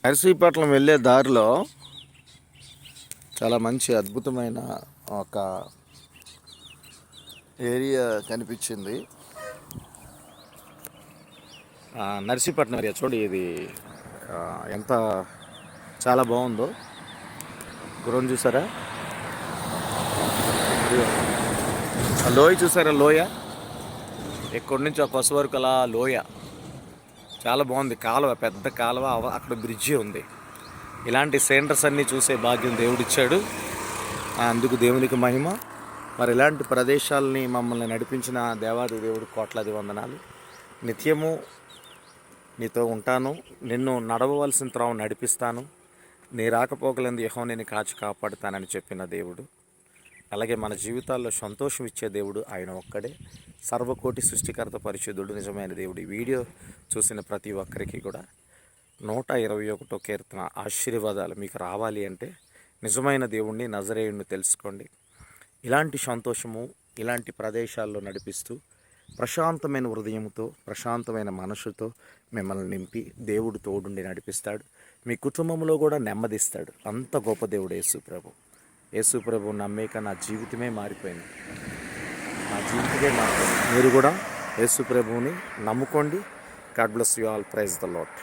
నర్సీపట్నం వెళ్ళే దారిలో చాలా మంచి అద్భుతమైన ఒక ఏరియా కనిపించింది. నర్సీపట్నం ఏరియా చూడండి, ఇది ఎంత చాలా బాగుందో. గురం చూసారా, లోయ చూసారా, లోయ ఇక్కడి నుంచి ఒక కొస వరకు అలా లోయ చాలా బాగుంది. కాలువ, పెద్ద కాలువ, అక్కడ బ్రిడ్జి ఉంది. ఇలాంటి సెంటర్స్ అన్నీ చూసే భాగ్యం దేవుడిచ్చాడు. అందుకు దేవునికి మహిమ. మరి ఇలాంటి ప్రదేశాలని మమ్మల్ని నడిపించిన దేవాది దేవుడు కోట్లాది వందనాలు. నిత్యము నీతో ఉంటాను, నిన్ను నడవవలసిన త్రోవ నడిపిస్తాను, నీ రాకపోకలందు యెహోవా నిన్ను కాచి కాపాడుతానని చెప్పిన దేవుడు. అలాగే మన జీవితాల్లో సంతోషం ఇచ్చే దేవుడు ఆయన ఒక్కడే. సర్వకోటి సృష్టికర్త పరిశుద్ధుడు, నిజమైన దేవుడు. ఈ వీడియో చూసిన ప్రతి ఒక్కరికి కూడా 121వ కీర్తన ఆశీర్వాదాలు మీకు రావాలి అంటే నిజమైన దేవుణ్ణి, నజరేయుడిని తెలుసుకోండి. ఇలాంటి సంతోషము, ఇలాంటి ప్రదేశాల్లో నడిపిస్తూ ప్రశాంతమైన హృదయంతో, ప్రశాంతమైన మనసుతో మిమ్మల్ని నింపి దేవుడు తోడుండి నడిపిస్తాడు. మీ కుటుంబంలో కూడా నెమ్మదిస్తాడు. అంత గొప్ప దేవుడు యేసు ప్రభు. యేసు ప్రభు నమ్మేక నా జీవితమే మారిపోయింది. నా జీవితమే మారిపోయింది. మీరు కూడా యేసు ప్రభువుని నమ్ముకోండి. God bless you all. Praise the lord.